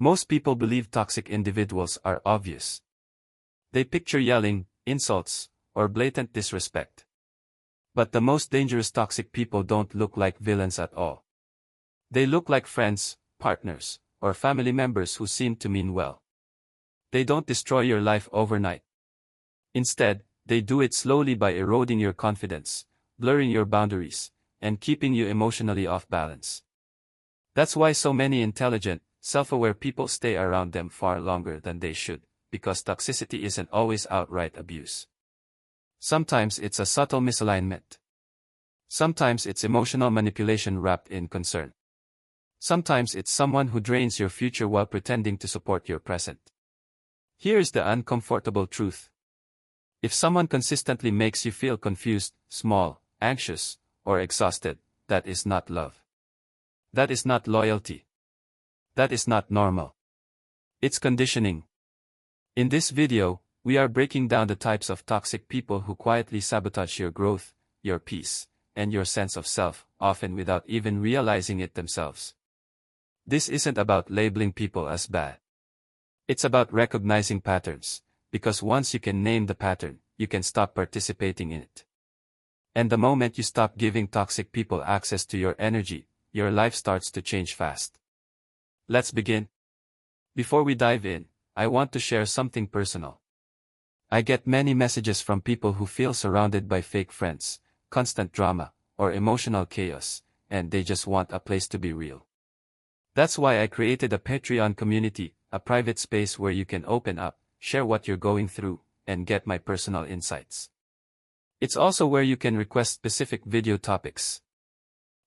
Most people believe toxic individuals are obvious. They picture yelling, insults, or blatant disrespect. But the most dangerous toxic people don't look like villains at all. They look like friends, partners, or family members who seem to mean well. They don't destroy your life overnight. Instead, they do it slowly by eroding your confidence, blurring your boundaries, and keeping you emotionally off balance. That's why so many intelligent, self-aware people stay around them far longer than they should, because toxicity isn't always outright abuse. Sometimes it's a subtle misalignment. Sometimes it's emotional manipulation wrapped in concern. Sometimes it's someone who drains your future while pretending to support your present. Here's the uncomfortable truth. If someone consistently makes you feel confused, small, anxious, or exhausted, that is not love. That is not loyalty. That is not normal. It's conditioning. In this video, we are breaking down the types of toxic people who quietly sabotage your growth, your peace, and your sense of self, often without even realizing it themselves. This isn't about labeling people as bad. It's about recognizing patterns, because once you can name the pattern, you can stop participating in it. And the moment you stop giving toxic people access to your energy, your life starts to change fast. Let's begin. Before we dive in, I want to share something personal. I get many messages from people who feel surrounded by fake friends, constant drama, or emotional chaos, and they just want a place to be real. That's why I created a Patreon community, a private space where you can open up, share what you're going through, and get my personal insights. It's also where you can request specific video topics.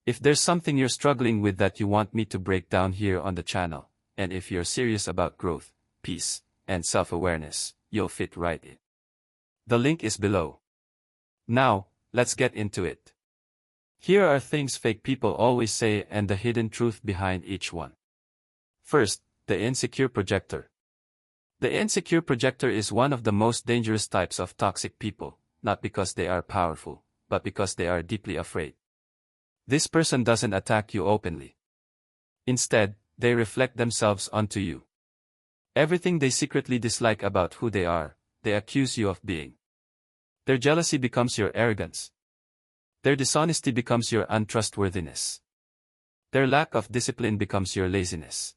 If there's something you're struggling with that you want me to break down here on the channel, and if you're serious about growth, peace, and self-awareness, you'll fit right in. The link is below. Now, let's get into it. Here are things fake people always say and the hidden truth behind each one. First, the insecure projector. The insecure projector is one of the most dangerous types of toxic people, not because they are powerful, but because they are deeply afraid. This person doesn't attack you openly. Instead, they reflect themselves onto you. Everything they secretly dislike about who they are, they accuse you of being. Their jealousy becomes your arrogance. Their dishonesty becomes your untrustworthiness. Their lack of discipline becomes your laziness.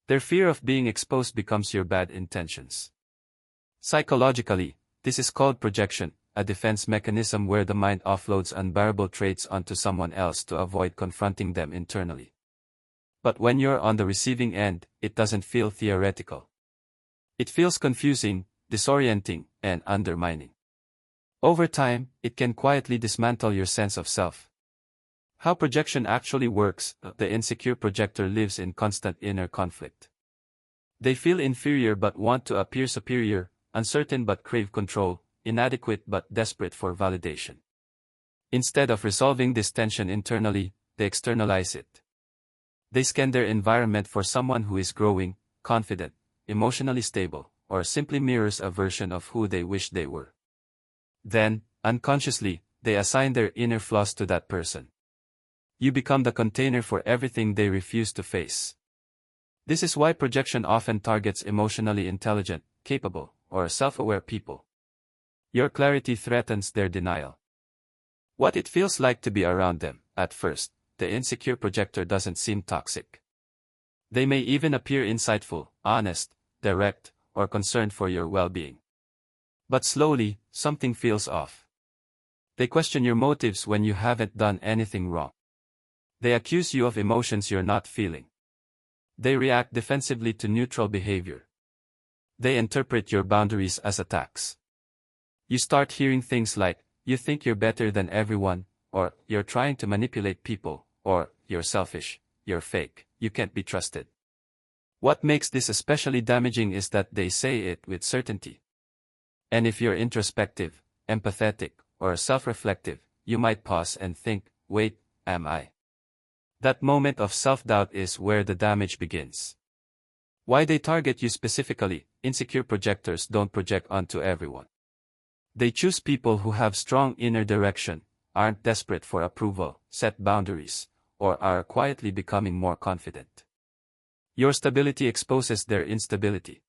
Their fear of being exposed becomes your bad intentions. Psychologically, this is called projection, a defense mechanism where the mind offloads unbearable traits onto someone else to avoid confronting them internally. But when you're on the receiving end, it doesn't feel theoretical. It feels confusing, disorienting, and undermining. Over time, it can quietly dismantle your sense of self. How projection actually works: the insecure projector lives in constant inner conflict. They feel inferior but want to appear superior, uncertain but crave control, inadequate but desperate for validation. Instead of resolving this tension internally, they externalize it. They scan their environment for someone who is growing, confident, emotionally stable, or simply mirrors a version of who they wish they were. Then, unconsciously, they assign their inner flaws to that person. You become the container for everything they refuse to face. This is why projection often targets emotionally intelligent, capable, or self-aware people. Your clarity threatens their denial. What it feels like to be around them. At first, the insecure projector doesn't seem toxic. They may even appear insightful, honest, direct, or concerned for your well-being. But slowly, something feels off. They question your motives when you haven't done anything wrong. They accuse you of emotions you're not feeling. They react defensively to neutral behavior. They interpret your boundaries as attacks. You start hearing things like, "You think you're better than everyone," or "You're trying to manipulate people," or "You're selfish, you're fake, you can't be trusted." What makes this especially damaging is that they say it with certainty. And if you're introspective, empathetic, or self-reflective, you might pause and think, "Wait, am I?" That moment of self-doubt is where the damage begins. Why they target you specifically: insecure projectors don't project onto everyone. They choose people who have strong inner direction, aren't desperate for approval, set boundaries, or are quietly becoming more confident. Your stability exposes their instability.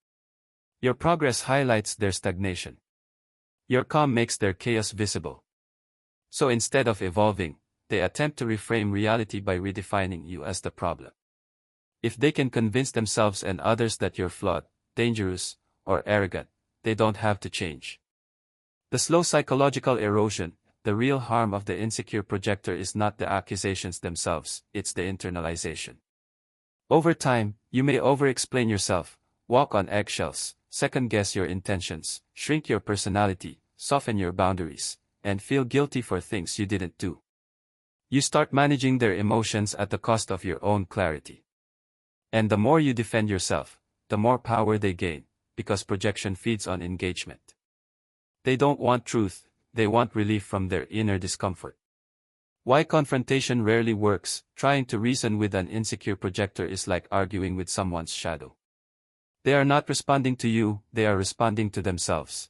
Your progress highlights their stagnation. Your calm makes their chaos visible. So instead of evolving, they attempt to reframe reality by redefining you as the problem. If they can convince themselves and others that you're flawed, dangerous, or arrogant, they don't have to change. The slow psychological erosion, the real harm of the insecure projector is not the accusations themselves, it's the internalization. Over time, you may over-explain yourself, walk on eggshells, second-guess your intentions, shrink your personality, soften your boundaries, and feel guilty for things you didn't do. You start managing their emotions at the cost of your own clarity. And the more you defend yourself, the more power they gain, because projection feeds on engagement. They don't want truth, they want relief from their inner discomfort. Why confrontation rarely works: trying to reason with an insecure projector is like arguing with someone's shadow. They are not responding to you, they are responding to themselves.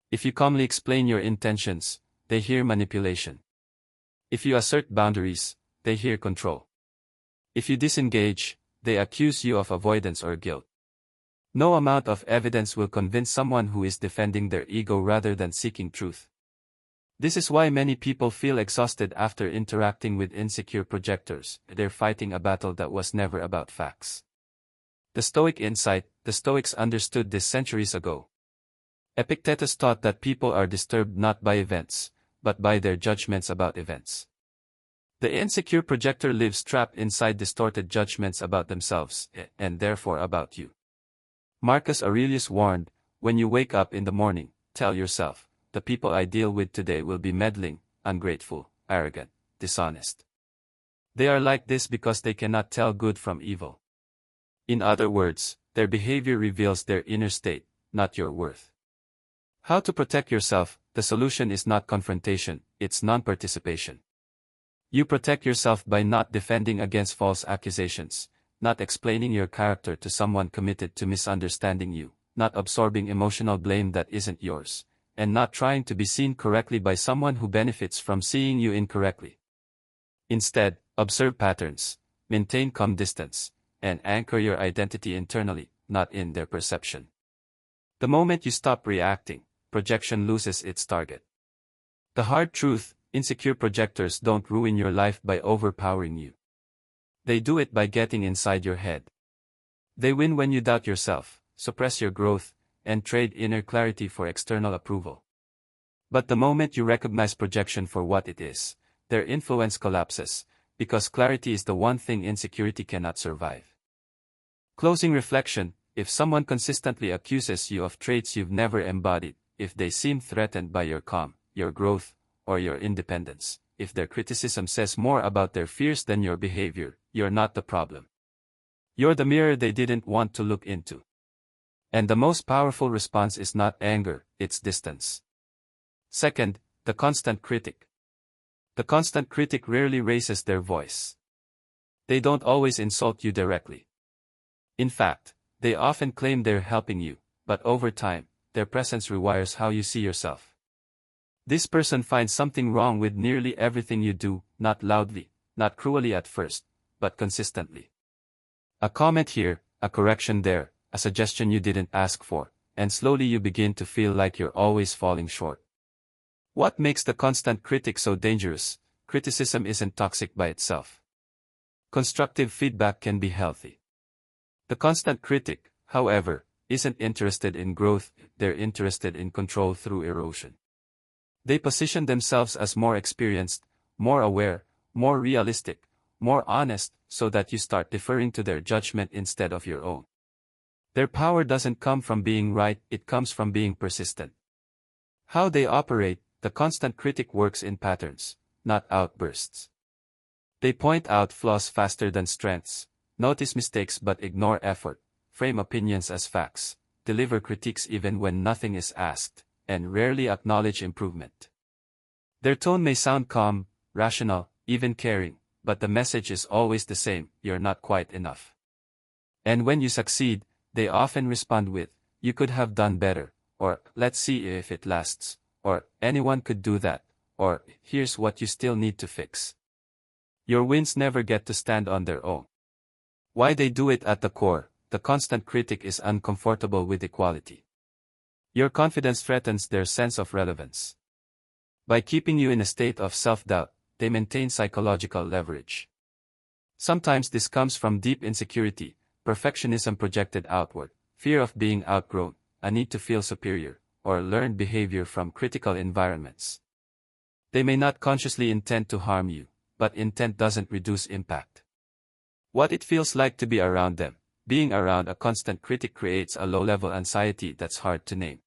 If you calmly explain your intentions, they hear manipulation. If you assert boundaries, they hear control. If you disengage, they accuse you of avoidance or guilt. No amount of evidence will convince someone who is defending their ego rather than seeking truth. This is why many people feel exhausted after interacting with insecure projectors. They're fighting a battle that was never about facts. The Stoic insight: the Stoics understood this centuries ago. Epictetus taught that people are disturbed not by events, but by their judgments about events. The insecure projector lives trapped inside distorted judgments about themselves, and therefore about you. Marcus Aurelius warned, when you wake up in the morning, tell yourself, the people I deal with today will be meddling, ungrateful, arrogant, dishonest. They are like this because they cannot tell good from evil. In other words, their behavior reveals their inner state, not your worth. How to protect yourself? The solution is not confrontation, it's non-participation. You protect yourself by not defending against false accusations, not explaining your character to someone committed to misunderstanding you, not absorbing emotional blame that isn't yours, and not trying to be seen correctly by someone who benefits from seeing you incorrectly. Instead, observe patterns, maintain calm distance, and anchor your identity internally, not in their perception. The moment you stop reacting, projection loses its target. The hard truth: insecure projectors don't ruin your life by overpowering you. They do it by getting inside your head. They win when you doubt yourself, suppress your growth, and trade inner clarity for external approval. But the moment you recognize projection for what it is, their influence collapses, because clarity is the one thing insecurity cannot survive. Closing reflection: if someone consistently accuses you of traits you've never embodied, if they seem threatened by your calm, your growth, or your independence, if their criticism says more about their fears than your behavior, you're not the problem. You're the mirror they didn't want to look into. And the most powerful response is not anger, it's distance. Second, the constant critic. The constant critic rarely raises their voice. They don't always insult you directly. In fact, they often claim they're helping you, but over time, their presence rewires how you see yourself. This person finds something wrong with nearly everything you do, not loudly, not cruelly at first, but consistently. A comment here, a correction there, a suggestion you didn't ask for, and slowly you begin to feel like you're always falling short. What makes the constant critic so dangerous? Criticism isn't toxic by itself. Constructive feedback can be healthy. The constant critic, however, isn't interested in growth, they're interested in control through erosion. They position themselves as more experienced, more aware, more realistic, more honest, so that you start deferring to their judgment instead of your own. Their power doesn't come from being right, it comes from being persistent. How they operate: the constant critic works in patterns, not outbursts. They point out flaws faster than strengths, notice mistakes but ignore effort, frame opinions as facts, deliver critiques even when nothing is asked, and rarely acknowledge improvement. Their tone may sound calm, rational, even caring, but the message is always the same: you're not quite enough. And when you succeed, they often respond with, you could have done better, or let's see if it lasts, or anyone could do that, or here's what you still need to fix. Your wins never get to stand on their own. Why they do it at the core, the constant critic is uncomfortable with equality. Your confidence threatens their sense of relevance. By keeping you in a state of self-doubt, they maintain psychological leverage. Sometimes this comes from deep insecurity, perfectionism projected outward, fear of being outgrown, a need to feel superior, or learned behavior from critical environments. They may not consciously intend to harm you, but intent doesn't reduce impact. What it feels like to be around them, being around a constant critic creates a low-level anxiety that's hard to name.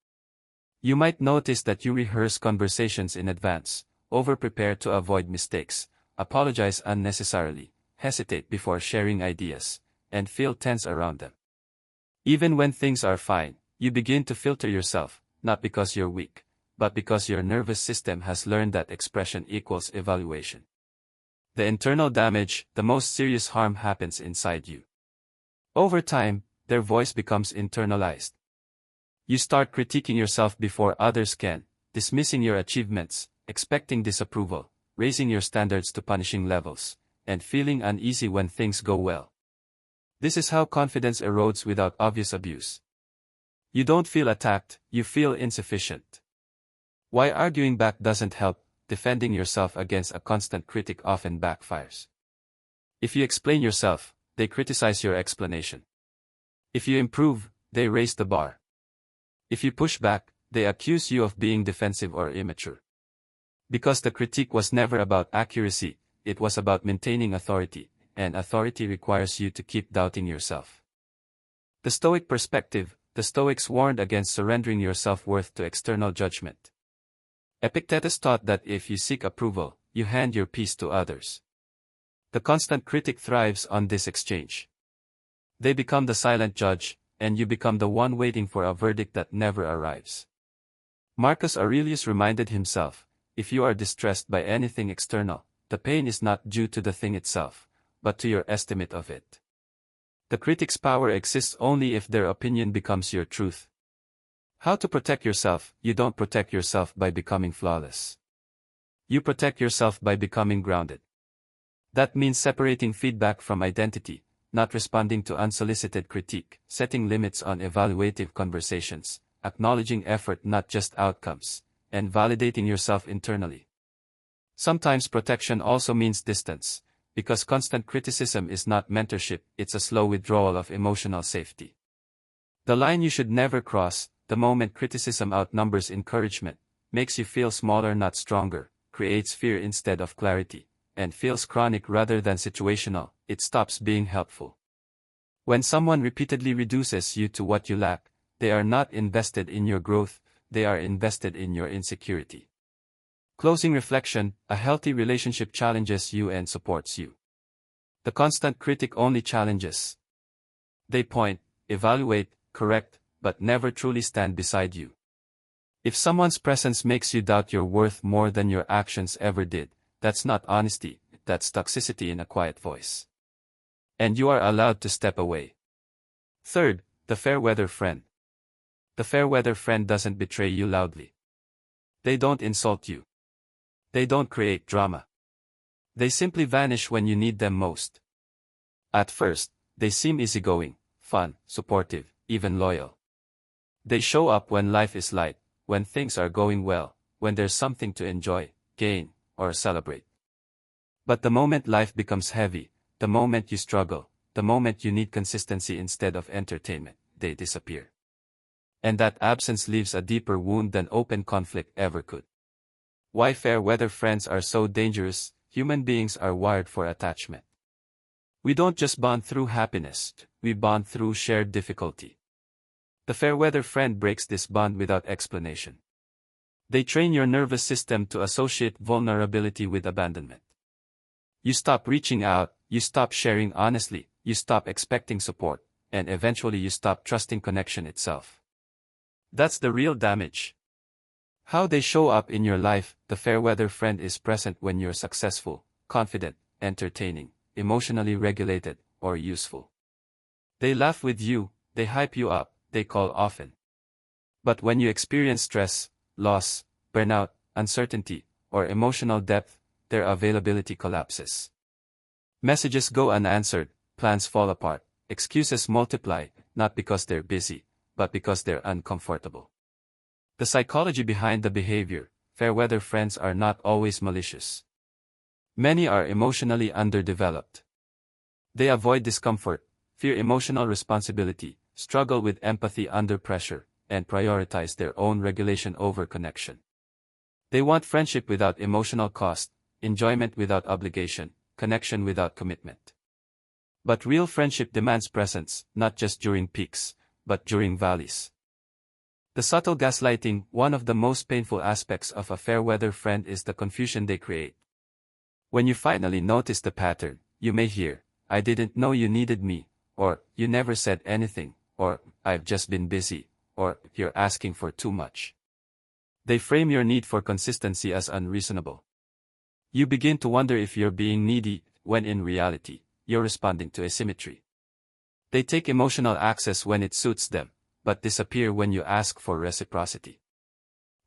You might notice that you rehearse conversations in advance, over-prepare to avoid mistakes, apologize unnecessarily, hesitate before sharing ideas, and feel tense around them. Even when things are fine, you begin to filter yourself, not because you're weak, but because your nervous system has learned that expression equals evaluation. The internal damage, the most serious harm happens inside you. Over time, their voice becomes internalized. You start critiquing yourself before others can, dismissing your achievements, expecting disapproval, raising your standards to punishing levels, and feeling uneasy when things go well. This is how confidence erodes without obvious abuse. You don't feel attacked, you feel insufficient. Why arguing back doesn't help, defending yourself against a constant critic often backfires. If you explain yourself, they criticize your explanation. If you improve, they raise the bar. If you push back, they accuse you of being defensive or immature. Because the critique was never about accuracy, it was about maintaining authority, and authority requires you to keep doubting yourself. The Stoic perspective, the Stoics warned against surrendering your self-worth to external judgment. Epictetus taught that if you seek approval, you hand your peace to others. The constant critic thrives on this exchange. They become the silent judge, and you become the one waiting for a verdict that never arrives. Marcus Aurelius reminded himself, if you are distressed by anything external, the pain is not due to the thing itself, but to your estimate of it. The critic's power exists only if their opinion becomes your truth. How to protect yourself? You don't protect yourself by becoming flawless. You protect yourself by becoming grounded. That means separating feedback from identity, not responding to unsolicited critique, setting limits on evaluative conversations, acknowledging effort not just outcomes, and validating yourself internally. Sometimes protection also means distance, because constant criticism is not mentorship, it's a slow withdrawal of emotional safety. The line you should never cross, the moment criticism outnumbers encouragement, makes you feel smaller not stronger, creates fear instead of clarity, and feels chronic rather than situational, it stops being helpful. When someone repeatedly reduces you to what you lack, they are not invested in your growth, they are invested in your insecurity. Closing reflection, a healthy relationship challenges you and supports you. The constant critic only challenges. They point, evaluate, correct, but never truly stand beside you. If someone's presence makes you doubt your worth more than your actions ever did, that's not honesty, that's toxicity in a quiet voice. And you are allowed to step away. Third, the fair-weather friend. The fair-weather friend doesn't betray you loudly. They don't insult you. They don't create drama. They simply vanish when you need them most. At first, they seem easygoing, fun, supportive, even loyal. They show up when life is light, when things are going well, when there's something to enjoy, gain, or celebrate. But the moment life becomes heavy, the moment you struggle, the moment you need consistency instead of entertainment, they disappear. And that absence leaves a deeper wound than open conflict ever could. Why fair-weather friends are so dangerous? Human beings are wired for attachment. We don't just bond through happiness, we bond through shared difficulty. The fair-weather friend breaks this bond without explanation. They train your nervous system to associate vulnerability with abandonment. You stop reaching out, you stop sharing honestly, you stop expecting support, and eventually you stop trusting connection itself. That's the real damage. How they show up in your life, the fair-weather friend is present when you're successful, confident, entertaining, emotionally regulated, or useful. They laugh with you, they hype you up, they call often. But when you experience stress, loss, burnout, uncertainty, or emotional depth, their availability collapses. Messages go unanswered, plans fall apart, excuses multiply, not because they're busy, but because they're uncomfortable. The psychology behind the behavior: fair-weather friends are not always malicious. Many are emotionally underdeveloped. They avoid discomfort, fear emotional responsibility, struggle with empathy under pressure, and prioritize their own regulation over connection. They want friendship without emotional cost, enjoyment without obligation, connection without commitment. But real friendship demands presence, not just during peaks, but during valleys. The subtle gaslighting: one of the most painful aspects of a fair-weather friend is the confusion they create. When you finally notice the pattern, you may hear, "I didn't know you needed me," or "You never said anything," or "I've just been busy," or "You're asking for too much." They frame your need for consistency as unreasonable. You begin to wonder if you're being needy, when in reality, you're responding to asymmetry. They take emotional access when it suits them, but disappear when you ask for reciprocity.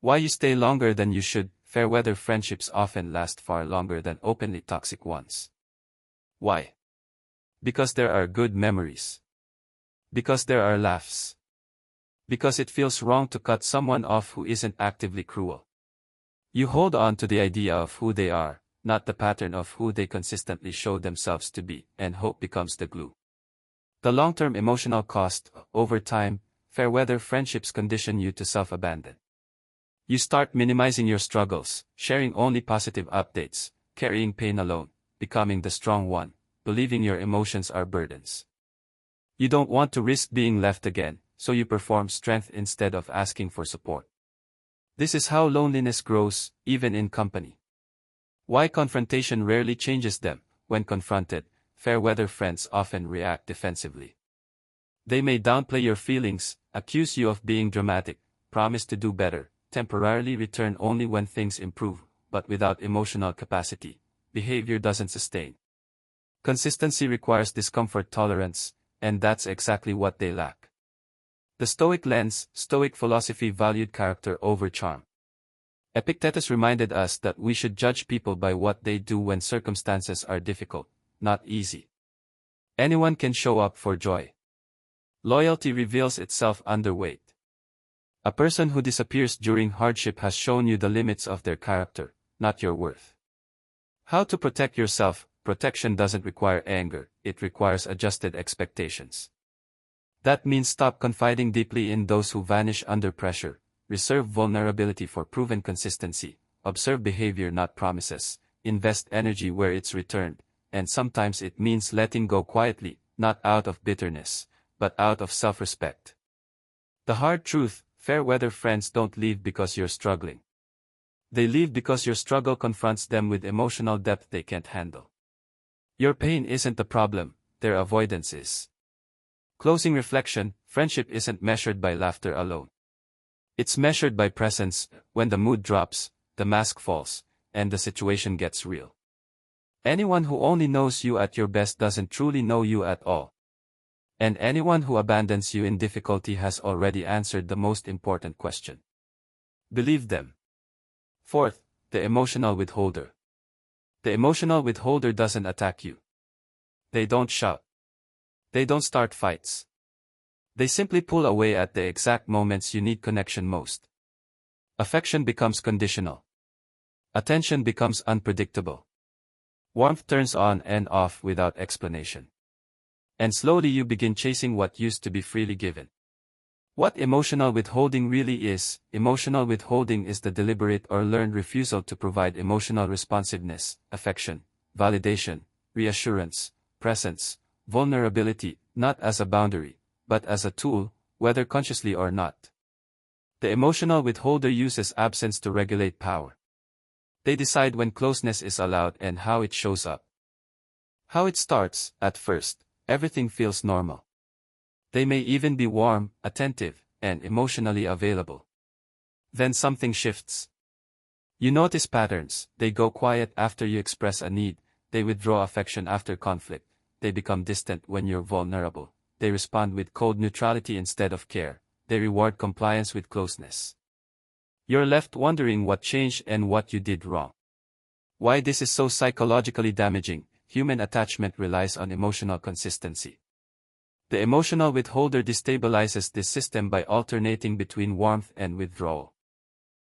Why you stay longer than you should: fair-weather friendships often last far longer than openly toxic ones. Why? Because there are good memories. Because there are laughs. Because it feels wrong to cut someone off who isn't actively cruel. You hold on to the idea of who they are, not the pattern of who they consistently show themselves to be, and hope becomes the glue. The long-term emotional cost: over time, fair-weather friendships condition you to self-abandon. You start minimizing your struggles, sharing only positive updates, carrying pain alone, becoming the strong one, believing your emotions are burdens. You don't want to risk being left again, so you perform strength instead of asking for support. This is how loneliness grows, even in company. Why confrontation rarely changes them: when confronted, fair-weather friends often react defensively. They may downplay your feelings, accuse you of being dramatic, promise to do better, temporarily return only when things improve, but without emotional capacity, behavior doesn't sustain. Consistency requires discomfort tolerance, and that's exactly what they lack. The Stoic lens: Stoic philosophy valued character over charm. Epictetus reminded us that we should judge people by what they do when circumstances are difficult, not easy. Anyone can show up for joy. Loyalty reveals itself under weight. A person who disappears during hardship has shown you the limits of their character, not your worth. How to protect yourself: protection doesn't require anger, it requires adjusted expectations. That means stop confiding deeply in those who vanish under pressure, reserve vulnerability for proven consistency, observe behavior not promises, invest energy where it's returned, and sometimes it means letting go quietly, not out of bitterness, but out of self-respect. The hard truth: fair-weather friends don't leave because you're struggling. They leave because your struggle confronts them with emotional depth they can't handle. Your pain isn't the problem, their avoidance is. Closing reflection: friendship isn't measured by laughter alone. It's measured by presence, when the mood drops, the mask falls, and the situation gets real. Anyone who only knows you at your best doesn't truly know you at all. And anyone who abandons you in difficulty has already answered the most important question. Believe them. Fourth, the emotional withholder. The emotional withholder doesn't attack you. They don't shout. They don't start fights. They simply pull away at the exact moments you need connection most. Affection becomes conditional. Attention becomes unpredictable. Warmth turns on and off without explanation. And slowly you begin chasing what used to be freely given. What emotional withholding really is: emotional withholding is the deliberate or learned refusal to provide emotional responsiveness, affection, validation, reassurance, presence, vulnerability, not as a boundary, but as a tool, whether consciously or not. The emotional withholder uses absence to regulate power. They decide when closeness is allowed and how it shows up. How it starts: at first, everything feels normal. They may even be warm, attentive, and emotionally available. Then something shifts. You notice patterns: they go quiet after you express a need, they withdraw affection after conflict, they become distant when you're vulnerable, they respond with cold neutrality instead of care, they reward compliance with closeness. You're left wondering what changed and what you did wrong. Why this is so psychologically damaging: human attachment relies on emotional consistency. The emotional withholder destabilizes this system by alternating between warmth and withdrawal.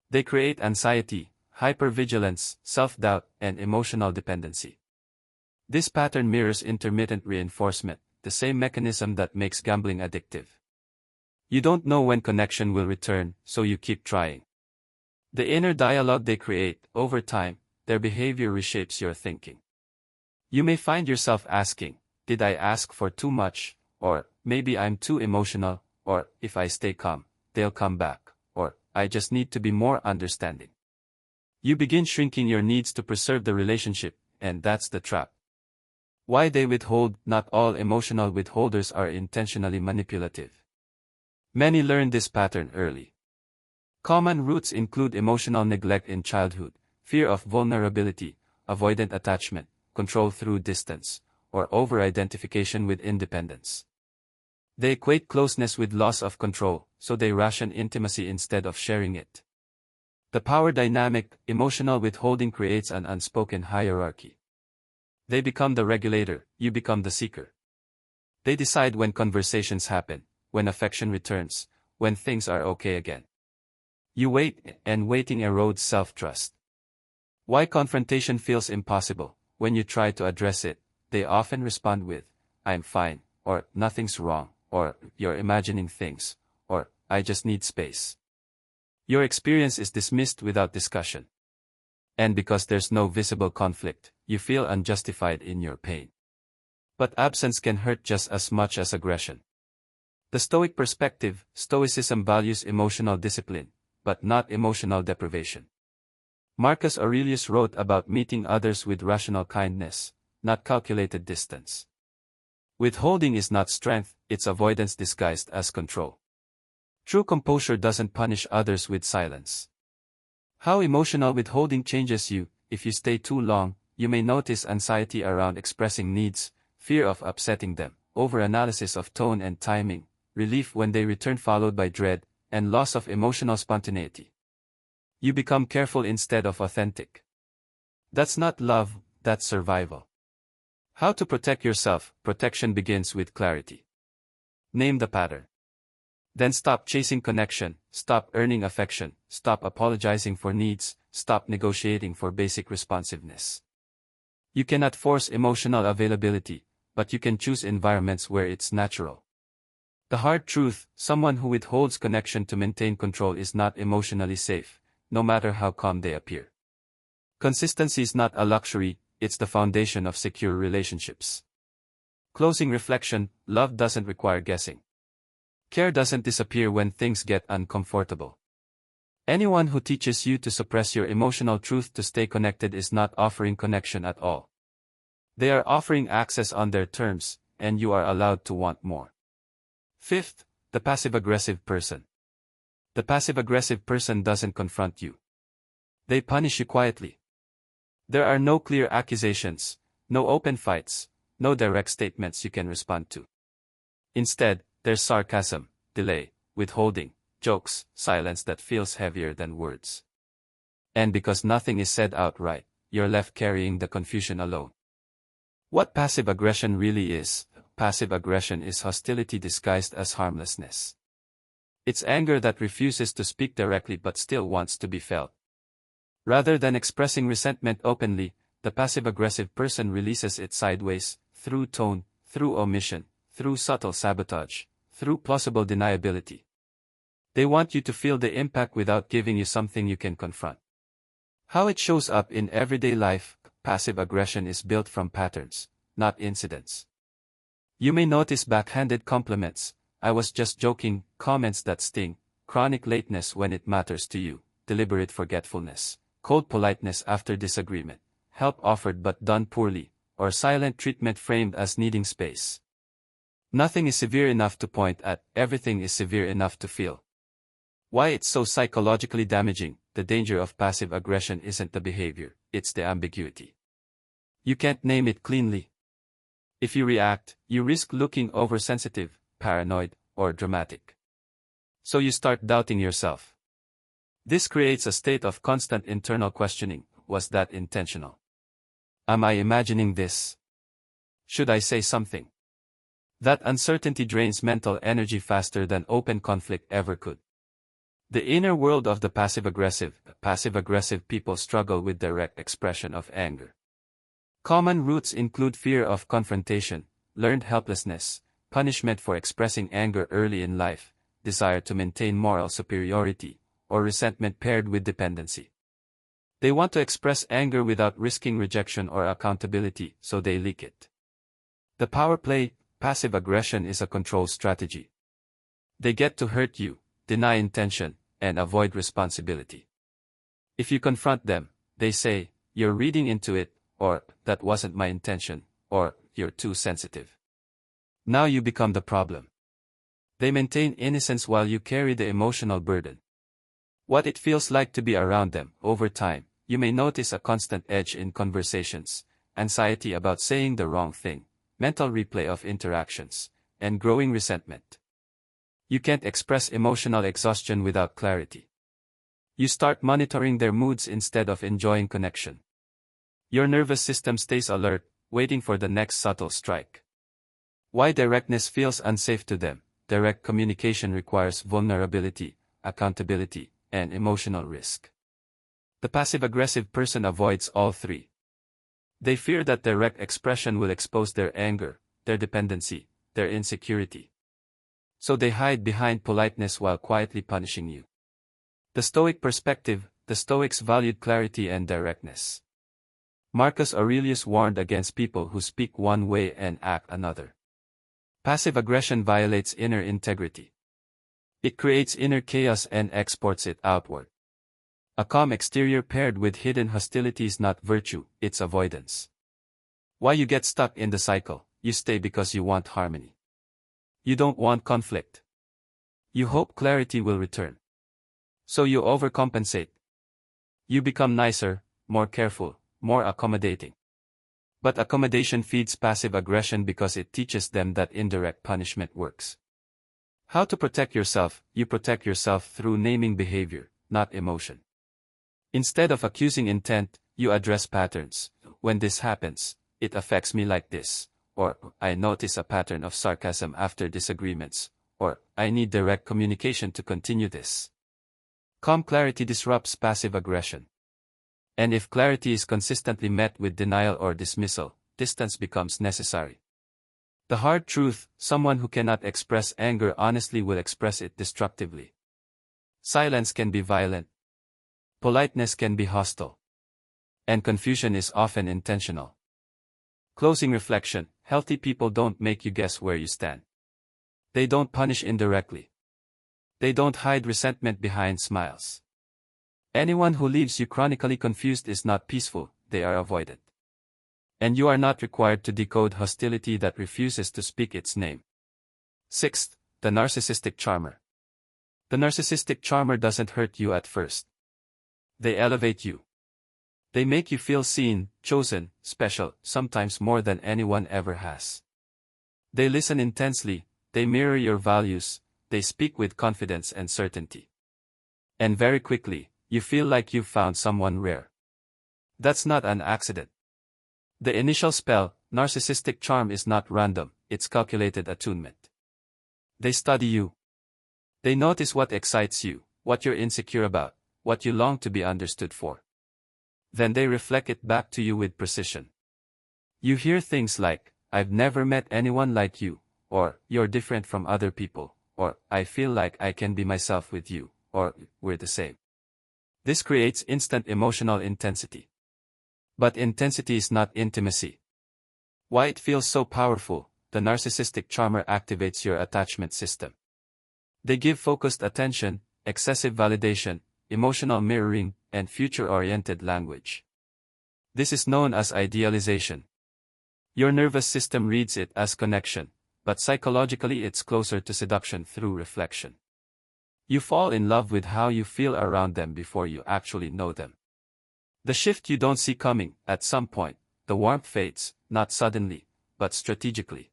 They create anxiety, hypervigilance, self-doubt, and emotional dependency. This pattern mirrors intermittent reinforcement, the same mechanism that makes gambling addictive. You don't know when connection will return, so you keep trying. The inner dialogue they create, over time, their behavior reshapes your thinking. You may find yourself asking, did I ask for too much? Or, maybe I'm too emotional, or, if I stay calm, they'll come back, or, I just need to be more understanding. You begin shrinking your needs to preserve the relationship, and that's the trap. Why they withhold? Not all emotional withholders are intentionally manipulative. Many learn this pattern early. Common roots include emotional neglect in childhood, fear of vulnerability, avoidant attachment, control through distance, or over-identification with independence. They equate closeness with loss of control, so they ration intimacy instead of sharing it. The power dynamic, emotional withholding creates an unspoken hierarchy. They become the regulator, you become the seeker. They decide when conversations happen, when affection returns, when things are okay again. You wait, and waiting erodes self-trust. Why confrontation feels impossible? When you try to address it, they often respond with, I'm fine, or nothing's wrong, or you're imagining things, or I just need space. Your experience is dismissed without discussion. And because there's no visible conflict, you feel unjustified in your pain. But absence can hurt just as much as aggression. The Stoic perspective, Stoicism values emotional discipline, but not emotional deprivation. Marcus Aurelius wrote about meeting others with rational kindness, not calculated distance. Withholding is not strength, it's avoidance disguised as control. True composure doesn't punish others with silence. How emotional withholding changes you. If you stay too long, you may notice anxiety around expressing needs, fear of upsetting them, overanalysis of tone and timing, relief when they return followed by dread, and loss of emotional spontaneity. You become careful instead of authentic. That's not love, that's survival. How to protect yourself? Protection begins with clarity. Name the pattern. Then stop chasing connection, stop earning affection, stop apologizing for needs, stop negotiating for basic responsiveness. You cannot force emotional availability, but you can choose environments where it's natural. The hard truth, someone who withholds connection to maintain control is not emotionally safe, no matter how calm they appear. Consistency is not a luxury, it's the foundation of secure relationships. Closing reflection, love doesn't require guessing. Care doesn't disappear when things get uncomfortable. Anyone who teaches you to suppress your emotional truth to stay connected is not offering connection at all. They are offering access on their terms, and you are allowed to want more. Fifth, the passive-aggressive person. The passive-aggressive person doesn't confront you. They punish you quietly. There are no clear accusations, no open fights, no direct statements you can respond to. Instead, there's sarcasm, delay, withholding, jokes, silence that feels heavier than words. And because nothing is said outright, you're left carrying the confusion alone. What passive aggression really is? Passive aggression is hostility disguised as harmlessness. It's anger that refuses to speak directly but still wants to be felt. Rather than expressing resentment openly, the passive-aggressive person releases it sideways, through tone, through omission, through subtle sabotage, through plausible deniability. They want you to feel the impact without giving you something you can confront. How it shows up in everyday life, passive aggression is built from patterns, not incidents. You may notice backhanded compliments, I was just joking, comments that sting, chronic lateness when it matters to you, deliberate forgetfulness, cold politeness after disagreement, help offered but done poorly, or silent treatment framed as needing space. Nothing is severe enough to point at, everything is severe enough to feel. Why it's so psychologically damaging? The danger of passive aggression isn't the behavior, it's the ambiguity. You can't name it cleanly. If you react, you risk looking oversensitive, paranoid, or dramatic. So you start doubting yourself. This creates a state of constant internal questioning. Was that intentional? Am I imagining this? Should I say something? That uncertainty drains mental energy faster than open conflict ever could. The inner world of the passive-aggressive people struggle with direct expression of anger. Common roots include fear of confrontation, learned helplessness, punishment for expressing anger early in life, desire to maintain moral superiority, or resentment paired with dependency. They want to express anger without risking rejection or accountability, so they leak it. The power play, passive aggression, is a control strategy. They get to hurt you, deny intention, and avoid responsibility. If you confront them, they say, "You're reading into it," or "That wasn't my intention," or "You're too sensitive." Now you become the problem. They maintain innocence while you carry the emotional burden. What it feels like to be around them. Over time, you may notice a constant edge in conversations, anxiety about saying the wrong thing, mental replay of interactions, and growing resentment. You can't express emotional exhaustion without clarity. You start monitoring their moods instead of enjoying connection. Your nervous system stays alert, waiting for the next subtle strike. Why directness feels unsafe to them. Direct communication requires vulnerability, accountability, and emotional risk. The passive-aggressive person avoids all three. They fear that direct expression will expose their anger, their dependency, their insecurity. So they hide behind politeness while quietly punishing you. The Stoic perspective. The Stoics valued clarity and directness. Marcus Aurelius warned against people who speak one way and act another. Passive aggression violates inner integrity. It creates inner chaos and exports it outward. A calm exterior paired with hidden hostility is not virtue, it's avoidance. Why you get stuck in the cycle? You stay because you want harmony. You don't want conflict. You hope clarity will return. So you overcompensate. You become nicer, more careful, more accommodating. But accommodation feeds passive aggression because it teaches them that indirect punishment works. How to protect yourself? You protect yourself through naming behavior, not emotion. Instead of accusing intent, you address patterns. When this happens, it affects me like this. Or, I notice a pattern of sarcasm after disagreements. Or, I need direct communication to continue this. Calm clarity disrupts passive aggression. And if clarity is consistently met with denial or dismissal, distance becomes necessary. The hard truth: someone who cannot express anger honestly will express it destructively. Silence can be violent. Politeness can be hostile. And confusion is often intentional. Closing reflection: healthy people don't make you guess where you stand. They don't punish indirectly. They don't hide resentment behind smiles. Anyone who leaves you chronically confused is not peaceful, they are avoidant. And you are not required to decode hostility that refuses to speak its name. Sixth, the narcissistic charmer. The narcissistic charmer doesn't hurt you at first. They elevate you. They make you feel seen, chosen, special, sometimes more than anyone ever has. They listen intensely, they mirror your values, they speak with confidence and certainty. And very quickly, you feel like you've found someone rare. That's not an accident. The initial spell, narcissistic charm, is not random, it's calculated attunement. They study you. They notice what excites you, what you're insecure about, what you long to be understood for. Then they reflect it back to you with precision. You hear things like, "I've never met anyone like you," or "You're different from other people," or "I feel like I can be myself with you," or "We're the same." This creates instant emotional intensity. But intensity is not intimacy. Why it feels so powerful? The narcissistic charmer activates your attachment system. They give focused attention, excessive validation, emotional mirroring, and future-oriented language. This is known as idealization. Your nervous system reads it as connection, but psychologically it's closer to seduction through reflection. You fall in love with how you feel around them before you actually know them. The shift you don't see coming: at some point, the warmth fades, not suddenly, but strategically.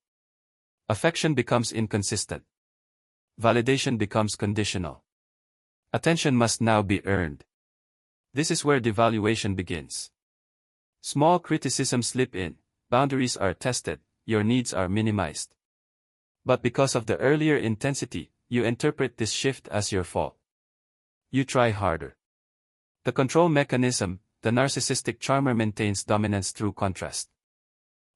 Affection becomes inconsistent. Validation becomes conditional. Attention must now be earned. This is where devaluation begins. Small criticisms slip in, boundaries are tested, your needs are minimized. But because of the earlier intensity, you interpret this shift as your fault. You try harder. The control mechanism, the narcissistic charmer maintains dominance through contrast.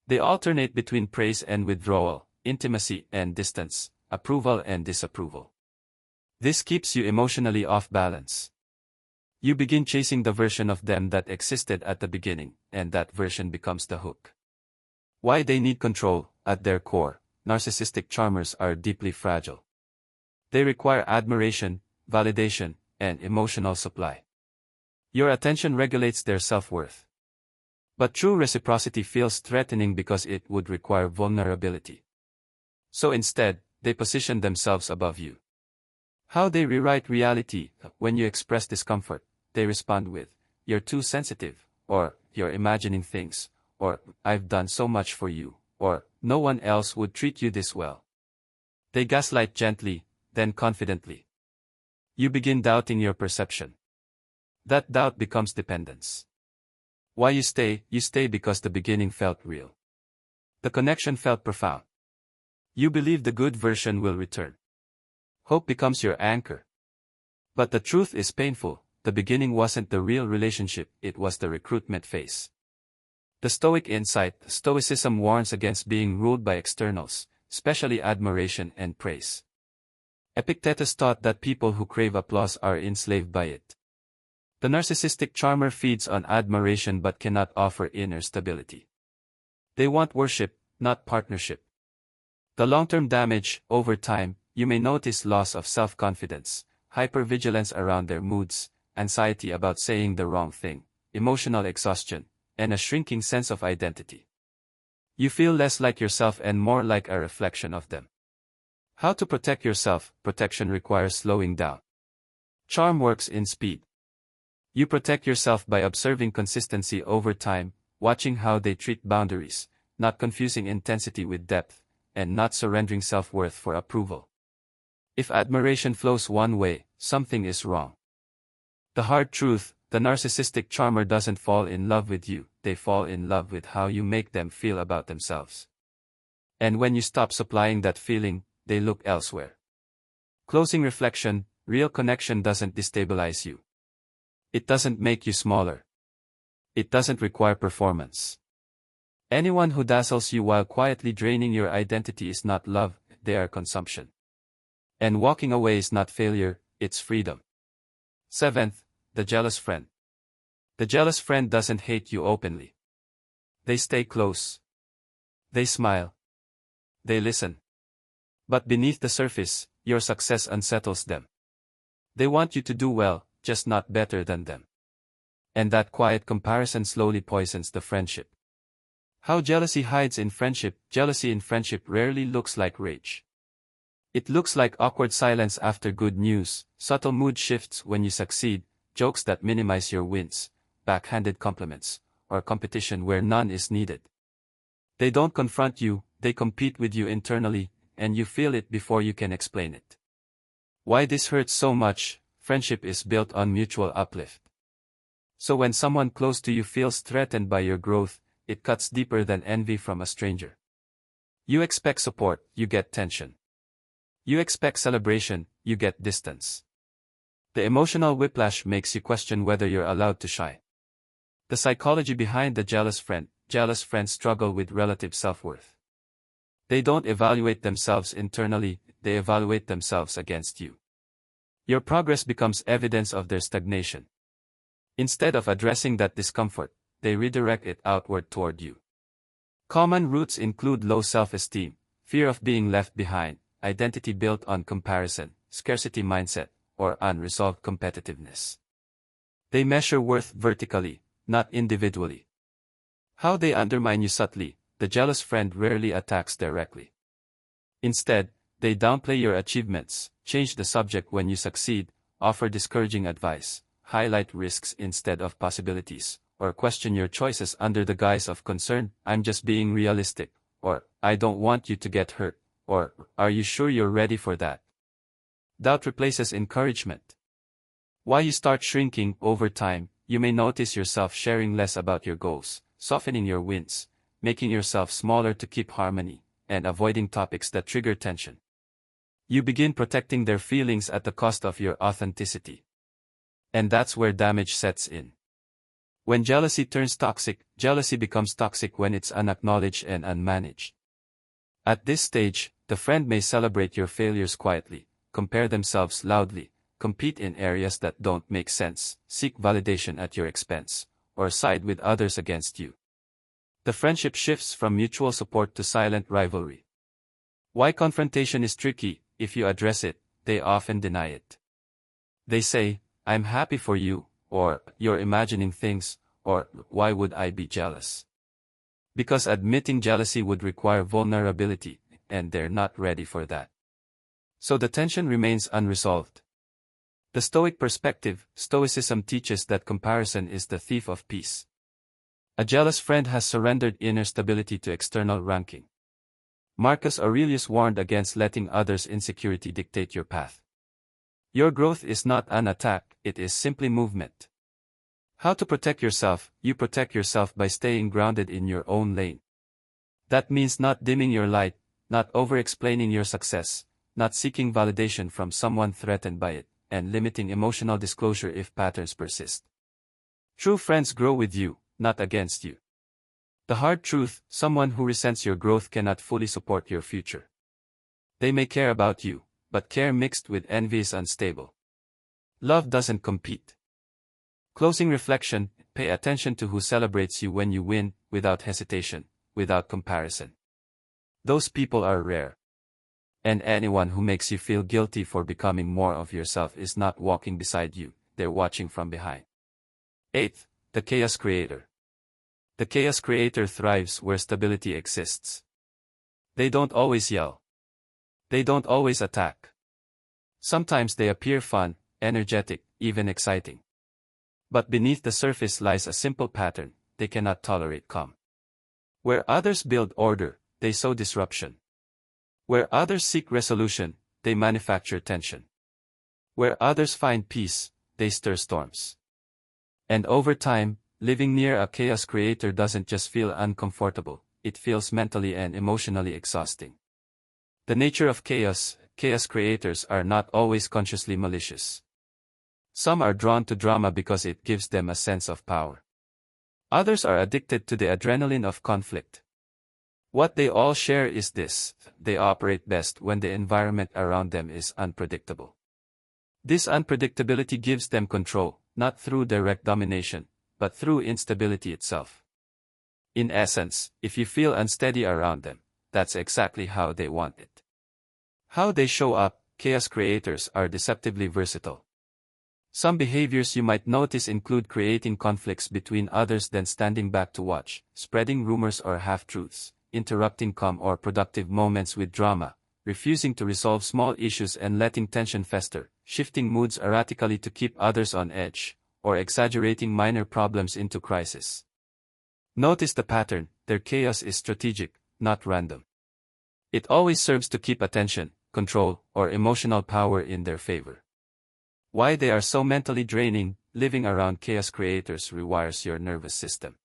They alternate between praise and withdrawal, intimacy and distance, approval and disapproval. This keeps you emotionally off balance. You begin chasing the version of them that existed at the beginning, and that version becomes the hook. Why they need control? At their core, narcissistic charmers are deeply fragile. They require admiration, validation, and emotional supply. Your attention regulates their self-worth. But true reciprocity feels threatening because it would require vulnerability. So instead, they position themselves above you. How they rewrite reality: when you express discomfort, they respond with, "You're too sensitive," or "You're imagining things," or "I've done so much for you," or "No one else would treat you this well." They gaslight gently, then confidently. You begin doubting your perception. That doubt becomes dependence. Why you stay? You stay because the beginning felt real. The connection felt profound. You believe the good version will return. Hope becomes your anchor. But the truth is painful. The beginning wasn't the real relationship, it was the recruitment phase. The Stoic insight: Stoicism warns against being ruled by externals, especially admiration and praise. Epictetus taught that people who crave applause are enslaved by it. The narcissistic charmer feeds on admiration but cannot offer inner stability. They want worship, not partnership. The long-term damage: over time, you may notice loss of self-confidence, hypervigilance around their moods, anxiety about saying the wrong thing, emotional exhaustion, and a shrinking sense of identity. You feel less like yourself and more like a reflection of them. How to protect yourself? Protection requires slowing down. Charm works in speed. You protect yourself by observing consistency over time, watching how they treat boundaries, not confusing intensity with depth, and not surrendering self-worth for approval. If admiration flows one way, something is wrong. The hard truth: the narcissistic charmer doesn't fall in love with you, they fall in love with how you make them feel about themselves. And when you stop supplying that feeling, they look elsewhere. Closing reflection: real connection doesn't destabilize you. It doesn't make you smaller. It doesn't require performance. Anyone who dazzles you while quietly draining your identity is not love, they are consumption. And walking away is not failure, it's freedom. 7th, the jealous friend. The jealous friend doesn't hate you openly. They stay close. They smile. They listen. But beneath the surface, your success unsettles them. They want you to do well, just not better than them. And that quiet comparison slowly poisons the friendship. How jealousy hides in friendship: jealousy in friendship rarely looks like rage. It looks like awkward silence after good news, subtle mood shifts when you succeed, jokes that minimize your wins, backhanded compliments, or competition where none is needed. They don't confront you, they compete with you internally, and you feel it before you can explain it. Why this hurts so much? Friendship is built on mutual uplift. So when someone close to you feels threatened by your growth, it cuts deeper than envy from a stranger. You expect support, you get tension. You expect celebration, you get distance. The emotional whiplash makes you question whether you're allowed to shine. The psychology behind the jealous friend: jealous friends struggle with relative self-worth. They don't evaluate themselves internally, they evaluate themselves against you. Your progress becomes evidence of their stagnation. Instead of addressing that discomfort, they redirect it outward toward you. Common roots include low self-esteem, fear of being left behind, identity built on comparison, scarcity mindset, or unresolved competitiveness. They measure worth vertically, not individually. How they undermine you subtly: the jealous friend rarely attacks directly. Instead, they downplay your achievements, change the subject when you succeed, offer discouraging advice, highlight risks instead of possibilities, or question your choices under the guise of concern: "I'm just being realistic," or "I don't want you to get hurt," or "Are you sure you're ready for that?" Doubt replaces encouragement. Why you start shrinking? Over time, you may notice yourself sharing less about your goals, softening your wins, making yourself smaller to keep harmony, and avoiding topics that trigger tension. You begin protecting their feelings at the cost of your authenticity. And that's where damage sets in. When jealousy turns toxic, jealousy becomes toxic when it's unacknowledged and unmanaged. At this stage, the friend may celebrate your failures quietly, compare themselves loudly, compete in areas that don't make sense, seek validation at your expense, or side with others against you. The friendship shifts from mutual support to silent rivalry. Why confrontation is tricky: if you address it, they often deny it. They say, "I'm happy for you," or "you're imagining things," or "why would I be jealous?" Because admitting jealousy would require vulnerability, and they're not ready for that. So the tension remains unresolved. The Stoic perspective, Stoicism, teaches that comparison is the thief of peace. A jealous friend has surrendered inner stability to external ranking. Marcus Aurelius warned against letting others' insecurity dictate your path. Your growth is not an attack, it is simply movement. How to protect yourself? You protect yourself by staying grounded in your own lane. That means not dimming your light, not over-explaining your success, not seeking validation from someone threatened by it, and limiting emotional disclosure if patterns persist. True friends grow with you, not against you. The hard truth: someone who resents your growth cannot fully support your future. They may care about you, but care mixed with envy is unstable. Love doesn't compete. Closing reflection: pay attention to who celebrates you when you win, without hesitation, without comparison. Those people are rare. And anyone who makes you feel guilty for becoming more of yourself is not walking beside you, they're watching from behind. 8th, the chaos creator. The chaos creator thrives where stability exists. They don't always yell. They don't always attack. Sometimes they appear fun, energetic, even exciting. But beneath the surface lies a simple pattern: they cannot tolerate calm. Where others build order, they sow disruption. Where others seek resolution, they manufacture tension. Where others find peace, they stir storms. And over time, living near a chaos creator doesn't just feel uncomfortable, it feels mentally and emotionally exhausting. The nature of chaos: chaos creators are not always consciously malicious. Some are drawn to drama because it gives them a sense of power. Others are addicted to the adrenaline of conflict. What they all share is this: they operate best when the environment around them is unpredictable. This unpredictability gives them control, not through direct domination, but through instability itself. In essence, if you feel unsteady around them, that's exactly how they want it. How they show up: chaos creators are deceptively versatile. Some behaviors you might notice include creating conflicts between others, then standing back to watch, spreading rumors or half-truths, interrupting calm or productive moments with drama, refusing to resolve small issues and letting tension fester, shifting moods erratically to keep others on edge, or exaggerating minor problems into crisis. Notice the pattern: their chaos is strategic, not random. It always serves to keep attention, control, or emotional power in their favor. Why they are so mentally draining: living around chaos creators rewires your nervous system.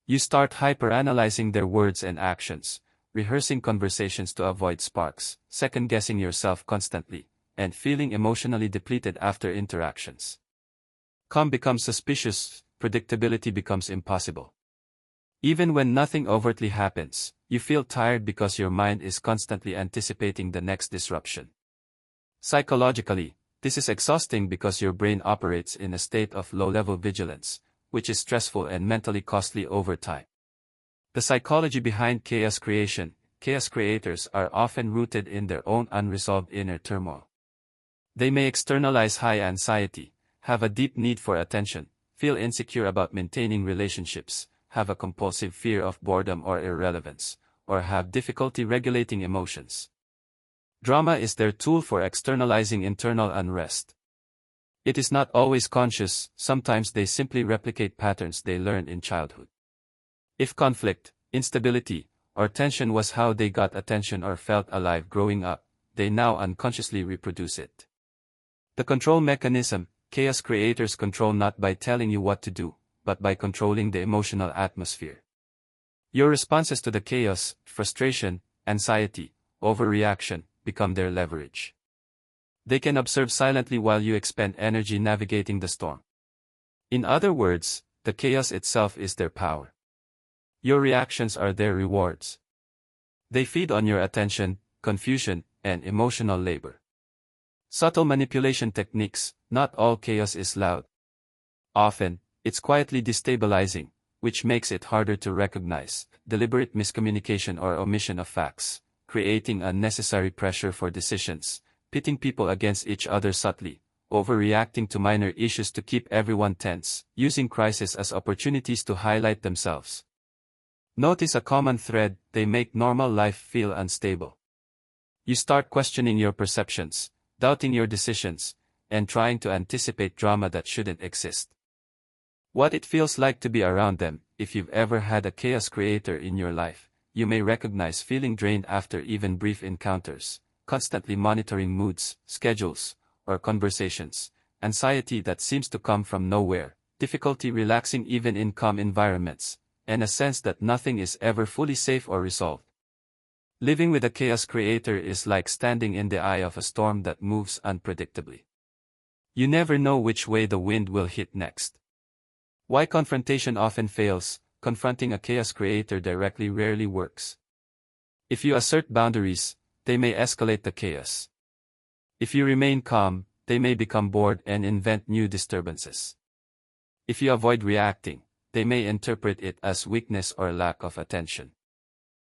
You start hyperanalyzing their words and actions, rehearsing conversations to avoid sparks, second-guessing yourself constantly, and feeling emotionally depleted after interactions. Calm becomes suspicious, predictability becomes impossible. Even when nothing overtly happens, you feel tired because your mind is constantly anticipating the next disruption. Psychologically, this is exhausting because your brain operates in a state of low-level vigilance, which is stressful and mentally costly over time. The psychology behind chaos creation: chaos creators are often rooted in their own unresolved inner turmoil. They may externalize high anxiety, have a deep need for attention, feel insecure about maintaining relationships, have a compulsive fear of boredom or irrelevance, or have difficulty regulating emotions. Drama is their tool for externalizing internal unrest. It is not always conscious; sometimes they simply replicate patterns they learned in childhood. If conflict, instability, or tension was how they got attention or felt alive growing up, they now unconsciously reproduce it. The control mechanism: chaos creators control not by telling you what to do, but by controlling the emotional atmosphere. Your responses to the chaos, frustration, anxiety, overreaction, become their leverage. They can observe silently while you expend energy navigating the storm. In other words, the chaos itself is their power. Your reactions are their rewards. They feed on your attention, confusion, and emotional labor. Subtle manipulation techniques. Not all chaos is loud. Often, it's quietly destabilizing, which makes it harder to recognize. Deliberate miscommunication or omission of facts, creating unnecessary pressure for decisions, pitting people against each other subtly, overreacting to minor issues to keep everyone tense, using crises as opportunities to highlight themselves. Notice a common thread: they make normal life feel unstable. You start questioning your perceptions, doubting your decisions, and trying to anticipate drama that shouldn't exist. What it feels like to be around them. If you've ever had a chaos creator in your life, you may recognize feeling drained after even brief encounters, constantly monitoring moods, schedules, or conversations, anxiety that seems to come from nowhere, difficulty relaxing even in calm environments, and a sense that nothing is ever fully safe or resolved. Living with a chaos creator is like standing in the eye of a storm that moves unpredictably. You never know which way the wind will hit next. Why confrontation often fails. Confronting a chaos creator directly rarely works. If you assert boundaries, they may escalate the chaos. If you remain calm, they may become bored and invent new disturbances. If you avoid reacting, they may interpret it as weakness or lack of attention.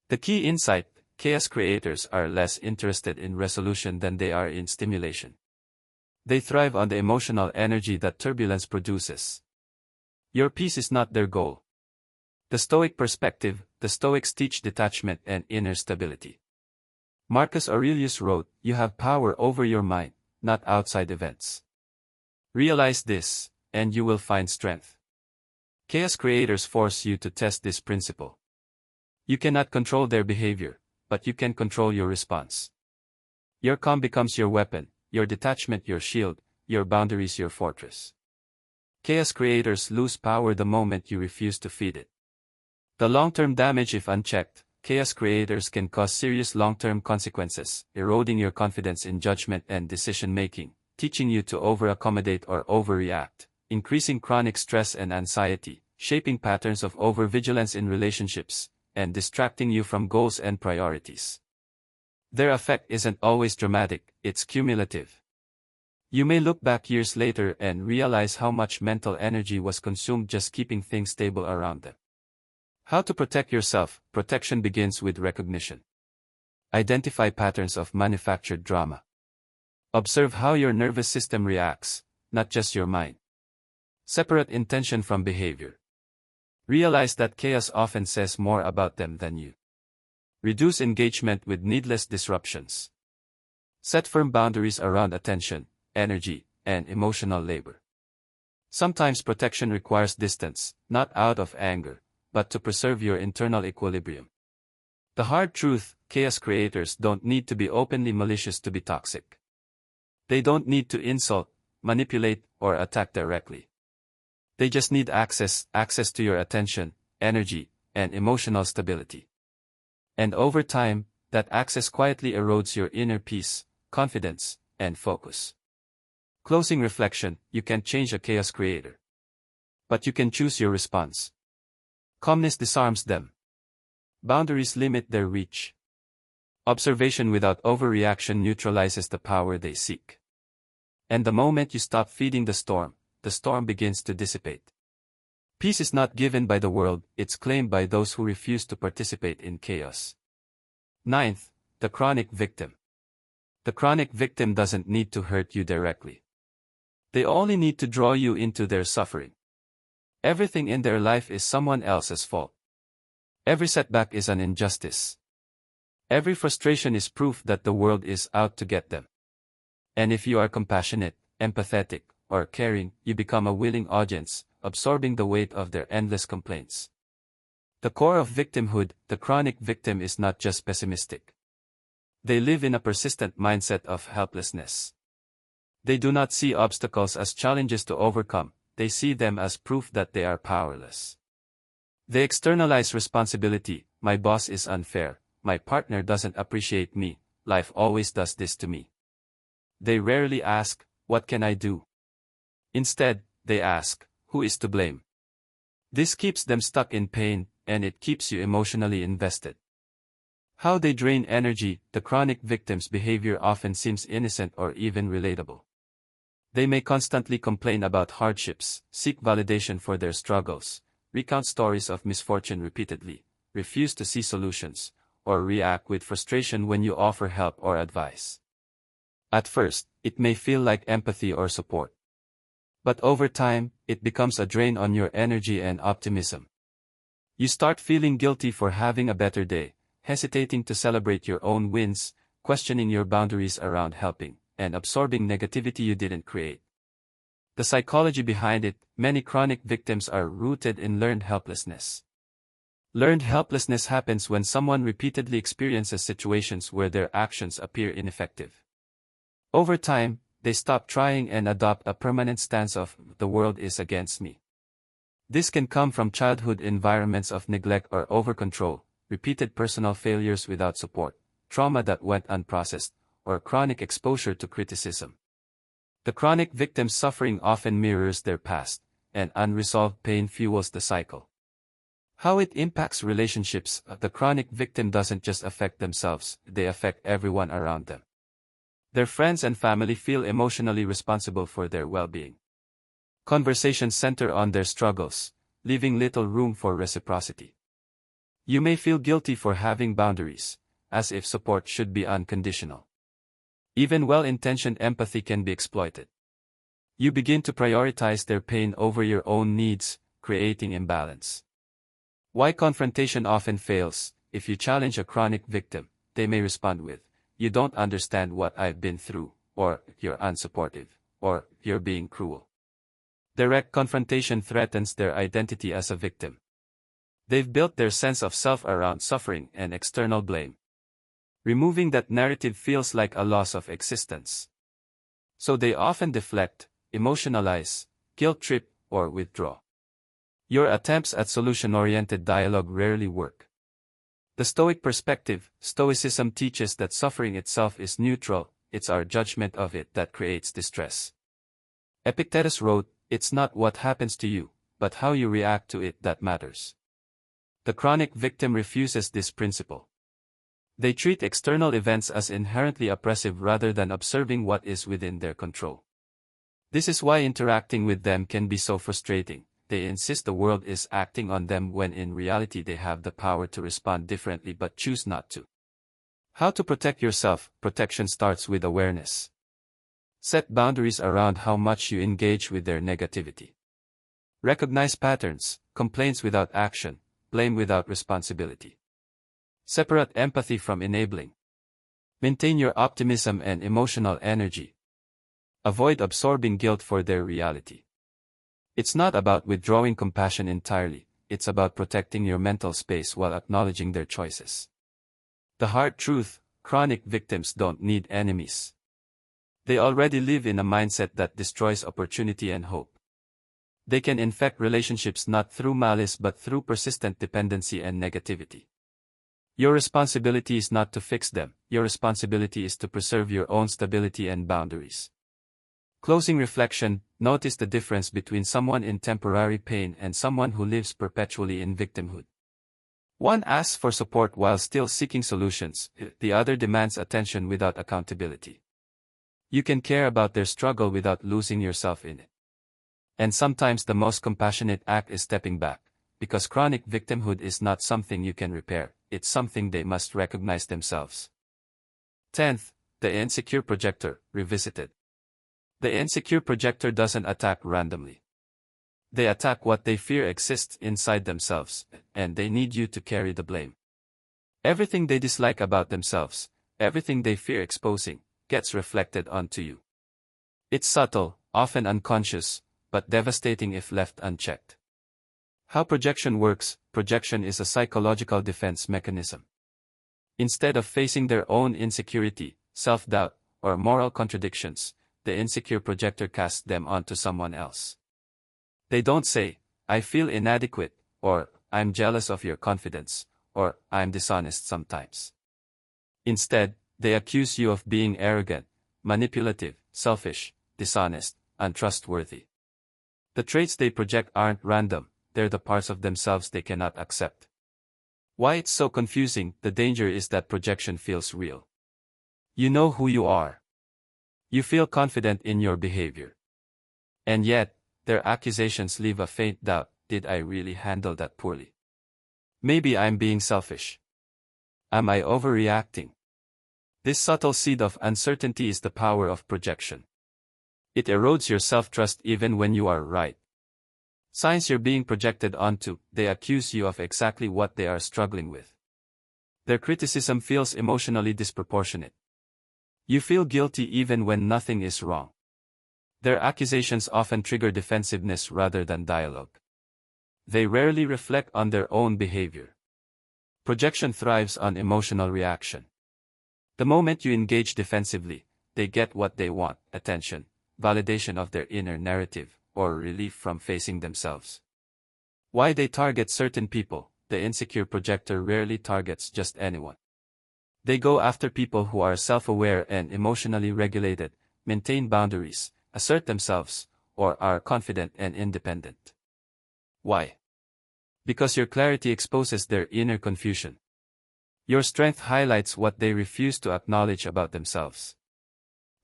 The key insight: chaos creators are less interested in resolution than they are in stimulation. They thrive on the emotional energy that turbulence produces. Your peace is not their goal. The Stoic perspective: the Stoics teach detachment and inner stability. Marcus Aurelius wrote, "You have power over your mind, not outside events." Realize this, and you will find strength. Chaos creators force you to test this principle. You cannot control their behavior, but you can control your response. Your calm becomes your weapon, your detachment your shield, your boundaries your fortress. Chaos creators lose power the moment you refuse to feed it. The long-term damage: if unchecked, chaos creators can cause serious long-term consequences, eroding your confidence in judgment and decision-making, teaching you to over-accommodate or overreact, increasing chronic stress and anxiety, shaping patterns of over-vigilance in relationships, and distracting you from goals and priorities. Their effect isn't always dramatic, it's cumulative. You may look back years later and realize how much mental energy was consumed just keeping things stable around them. How to protect yourself? Protection begins with recognition. Identify patterns of manufactured drama. Observe how your nervous system reacts, not just your mind. Separate intention from behavior. Realize that chaos often says more about them than you. Reduce engagement with needless disruptions. Set firm boundaries around attention, energy, and emotional labor. Sometimes protection requires distance, not out of anger, but to preserve your internal equilibrium. The hard truth: chaos creators don't need to be openly malicious to be toxic. They don't need to insult, manipulate, or attack directly. They just need access to your attention, energy, and emotional stability. And over time, that access quietly erodes your inner peace, confidence, and focus. Closing reflection: you can't change a chaos creator, but you can choose your response. Calmness disarms them. Boundaries limit their reach. Observation without overreaction neutralizes the power they seek. And the moment you stop feeding the storm begins to dissipate. Peace is not given by the world, it's claimed by those who refuse to participate in chaos. Ninth, the chronic victim. The chronic victim doesn't need to hurt you directly. They only need to draw you into their suffering. Everything in their life is someone else's fault. Every setback is an injustice. Every frustration is proof that the world is out to get them. And if you are compassionate, empathetic, or caring, you become a willing audience, absorbing the weight of their endless complaints. The core of victimhood: the chronic victim is not just pessimistic. They live in a persistent mindset of helplessness. They do not see obstacles as challenges to overcome, they see them as proof that they are powerless. They externalize responsibility. My boss is unfair. My partner doesn't appreciate me. Life always does this to me. They rarely ask, what can I do? Instead, they ask, who is to blame? This keeps them stuck in pain, and it keeps you emotionally invested. How they drain energy. The chronic victim's behavior often seems innocent or even relatable. They may constantly complain about hardships, seek validation for their struggles, recount stories of misfortune repeatedly, refuse to see solutions, or react with frustration when you offer help or advice. At first, it may feel like empathy or support. But over time, it becomes a drain on your energy and optimism. You start feeling guilty for having a better day, hesitating to celebrate your own wins, questioning your boundaries around helping, and absorbing negativity you didn't create. The psychology behind it. Many chronic victims are rooted in learned helplessness. Learned helplessness happens when someone repeatedly experiences situations where their actions appear ineffective. Over time, they stop trying and adopt a permanent stance of, the world is against me. This can come from childhood environments of neglect or overcontrol, repeated personal failures without support, trauma that went unprocessed, or chronic exposure to criticism. The chronic victim's suffering often mirrors their past, and unresolved pain fuels the cycle. How it impacts relationships. The chronic victim doesn't just affect themselves, they affect everyone around them. Their friends and family feel emotionally responsible for their well-being. Conversations center on their struggles, leaving little room for reciprocity. You may feel guilty for having boundaries, as if support should be unconditional. Even well-intentioned empathy can be exploited. You begin to prioritize their pain over your own needs, creating imbalance. Why confrontation often fails. If you challenge a chronic victim, they may respond with, you don't understand what I've been through, or you're unsupportive, or you're being cruel. Direct confrontation threatens their identity as a victim. They've built their sense of self around suffering and external blame. Removing that narrative feels like a loss of existence. So they often deflect, emotionalize, guilt trip, or withdraw. Your attempts at solution-oriented dialogue rarely work. The Stoic perspective. Stoicism teaches that suffering itself is neutral, it's our judgment of it that creates distress. Epictetus wrote, it's not what happens to you, but how you react to it that matters. The chronic victim refuses this principle. They treat external events as inherently oppressive rather than observing what is within their control. This is why interacting with them can be so frustrating. They insist the world is acting on them when in reality they have the power to respond differently but choose not to. How to protect yourself. Protection starts with awareness. Set boundaries around how much you engage with their negativity. Recognize patterns, complaints without action, blame without responsibility. Separate empathy from enabling. Maintain your optimism and emotional energy. Avoid absorbing guilt for their reality. It's not about withdrawing compassion entirely, it's about protecting your mental space while acknowledging their choices. The hard truth, chronic victims don't need enemies. They already live in a mindset that destroys opportunity and hope. They can infect relationships not through malice but through persistent dependency and negativity. Your responsibility is not to fix them, your responsibility is to preserve your own stability and boundaries. Closing reflection. Notice the difference between someone in temporary pain and someone who lives perpetually in victimhood. One asks for support while still seeking solutions, the other demands attention without accountability. You can care about their struggle without losing yourself in it. And sometimes the most compassionate act is stepping back, because chronic victimhood is not something you can repair, it's something they must recognize themselves. 10th, the insecure projector, revisited. The insecure projector doesn't attack randomly. They attack what they fear exists inside themselves, and they need you to carry the blame. Everything they dislike about themselves, everything they fear exposing, gets reflected onto you. It's subtle, often unconscious, but devastating if left unchecked. How projection works. Projection is a psychological defense mechanism. Instead of facing their own insecurity, self-doubt, or moral contradictions, the insecure projector casts them onto someone else. They don't say, I feel inadequate, or "I'm jealous of your confidence," or "I'm dishonest sometimes." Instead, they accuse you of being arrogant, manipulative, selfish, dishonest, untrustworthy. The traits they project aren't random, they're the parts of themselves they cannot accept. Why it's so confusing? The danger is that projection feels real. You know who you are. You feel confident in your behavior. And yet, their accusations leave a faint doubt: did I really handle that poorly? Maybe I'm being selfish. Am I overreacting? This subtle seed of uncertainty is the power of projection. It erodes your self-trust even when you are right. Signs you're being projected onto, they accuse you of exactly what they are struggling with. Their criticism feels emotionally disproportionate. You feel guilty even when nothing is wrong. Their accusations often trigger defensiveness rather than dialogue. They rarely reflect on their own behavior. Projection thrives on emotional reaction. The moment you engage defensively, they get what they want: attention, validation of their inner narrative, or relief from facing themselves. Why they target certain people? The insecure projector rarely targets just anyone. They go after people who are self-aware and emotionally regulated, maintain boundaries, assert themselves, or are confident and independent. Why? Because your clarity exposes their inner confusion. Your strength highlights what they refuse to acknowledge about themselves.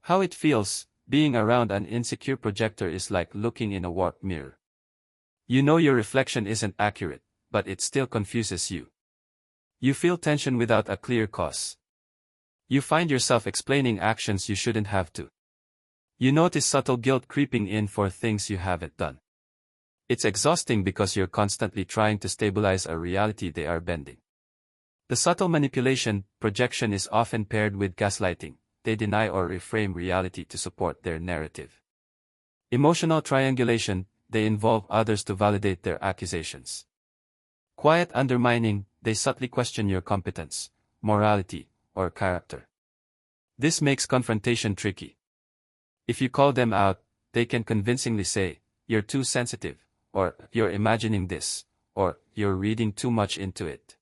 How it feels: being around an insecure projector is like looking in a warped mirror. You know your reflection isn't accurate, but it still confuses you. You feel tension without a clear cause. You find yourself explaining actions you shouldn't have to. You notice subtle guilt creeping in for things you haven't done. It's exhausting because you're constantly trying to stabilize a reality they are bending. The subtle manipulation, projection, is often paired with gaslighting. They deny or reframe reality to support their narrative. Emotional triangulation, they involve others to validate their accusations. Quiet undermining, they subtly question your competence, morality, or character. This makes confrontation tricky. If you call them out, they can convincingly say, "You're too sensitive," or "You're imagining this," or "You're reading too much into it."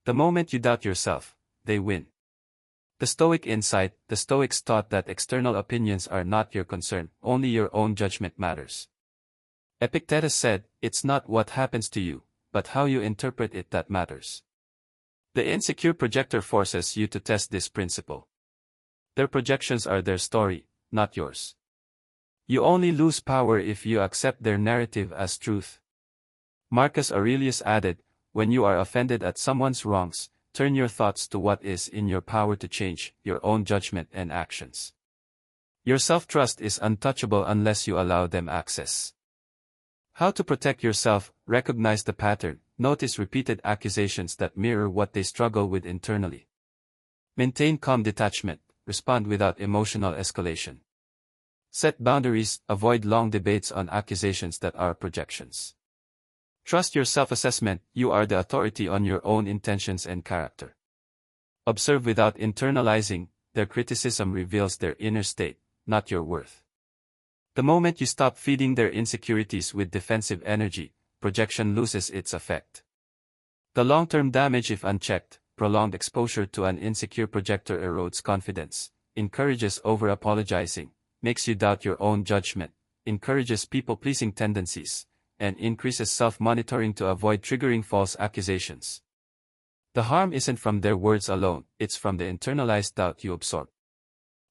The moment you doubt yourself, they win. The Stoic insight: the Stoics taught that external opinions are not your concern, only your own judgment matters. Epictetus said, "It's not what happens to you, but how you interpret it that matters." The insecure projector forces you to test this principle. Their projections are their story, not yours. You only lose power if you accept their narrative as truth. Marcus Aurelius added, "When you are offended at someone's wrongs, turn your thoughts to what is in your power to change your own judgment and actions." Your self-trust is untouchable unless you allow them access. How to protect yourself: recognize the pattern, notice repeated accusations that mirror what they struggle with internally. Maintain calm detachment, respond without emotional escalation. Set boundaries, avoid long debates on accusations that are projections. Trust your self-assessment: you are the authority on your own intentions and character. Observe without internalizing, their criticism reveals their inner state, not your worth. The moment you stop feeding their insecurities with defensive energy, projection loses its effect. The long-term damage, if unchecked: prolonged exposure to an insecure projector erodes confidence, encourages over-apologizing, makes you doubt your own judgment, encourages people-pleasing tendencies, and increases self-monitoring to avoid triggering false accusations. The harm isn't from their words alone, it's from the internalized doubt you absorb.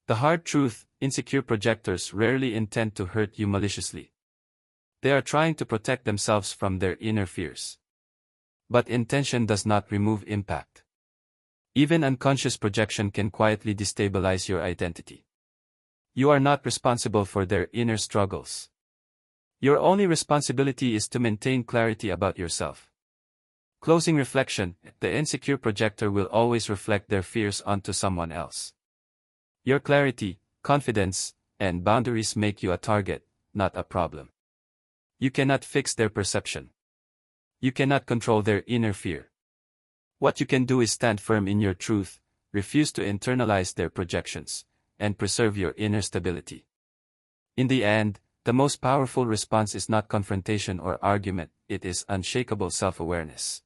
The hard truth: insecure projectors rarely intend to hurt you maliciously. They are trying to protect themselves from their inner fears. But intention does not remove impact. Even unconscious projection can quietly destabilize your identity. You are not responsible for their inner struggles. Your only responsibility is to maintain clarity about yourself. Closing reflection: the insecure projector will always reflect their fears onto someone else. Your clarity, confidence, and boundaries make you a target, not a problem. You cannot fix their perception. You cannot control their inner fear. What you can do is stand firm in your truth, refuse to internalize their projections, and preserve your inner stability. In the end, the most powerful response is not confrontation or argument, it is unshakable self-awareness.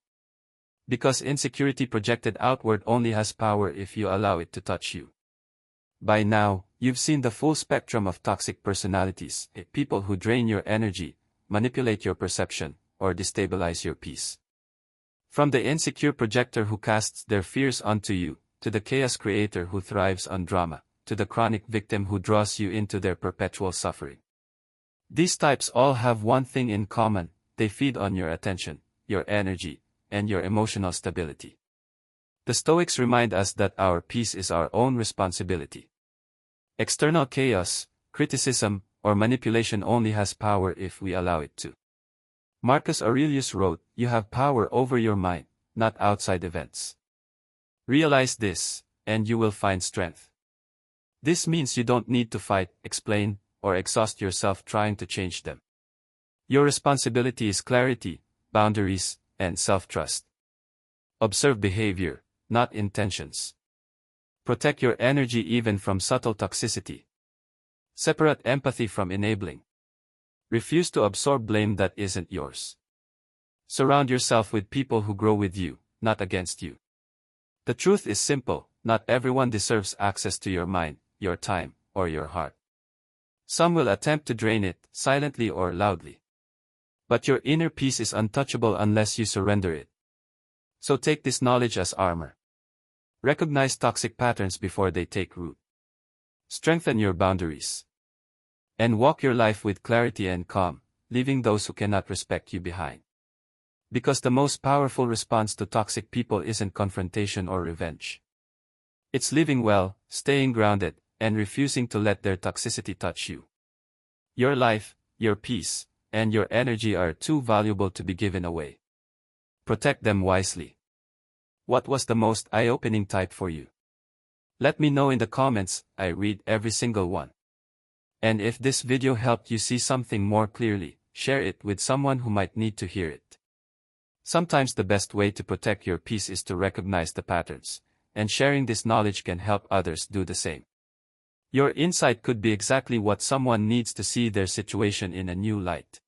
Because insecurity projected outward only has power if you allow it to touch you. By now, you've seen the full spectrum of toxic personalities, people who drain your energy, manipulate your perception, or destabilize your peace. From the insecure projector who casts their fears onto you, to the chaos creator who thrives on drama, to the chronic victim who draws you into their perpetual suffering. These types all have one thing in common: they feed on your attention, your energy, and your emotional stability. The Stoics remind us that our peace is our own responsibility. External chaos, criticism, or manipulation only has power if we allow it to. Marcus Aurelius wrote, "You have power over your mind, not outside events." Realize this, and you will find strength. This means you don't need to fight, explain, or exhaust yourself trying to change them. Your responsibility is clarity, boundaries, and self-trust. Observe behavior, not intentions. Protect your energy even from subtle toxicity. Separate empathy from enabling. Refuse to absorb blame that isn't yours. Surround yourself with people who grow with you, not against you. The truth is simple: not everyone deserves access to your mind, your time, or your heart. Some will attempt to drain it, silently or loudly. But your inner peace is untouchable unless you surrender it. So take this knowledge as armor. Recognize toxic patterns before they take root. Strengthen your boundaries. And walk your life with clarity and calm, leaving those who cannot respect you behind. Because the most powerful response to toxic people isn't confrontation or revenge. It's living well, staying grounded, and refusing to let their toxicity touch you. Your life, your peace, and your energy are too valuable to be given away. Protect them wisely. What was the most eye-opening type for you? Let me know in the comments. I read every single one. And if this video helped you see something more clearly, share it with someone who might need to hear it. Sometimes the best way to protect your peace is to recognize the patterns, and sharing this knowledge can help others do the same. Your insight could be exactly what someone needs to see their situation in a new light.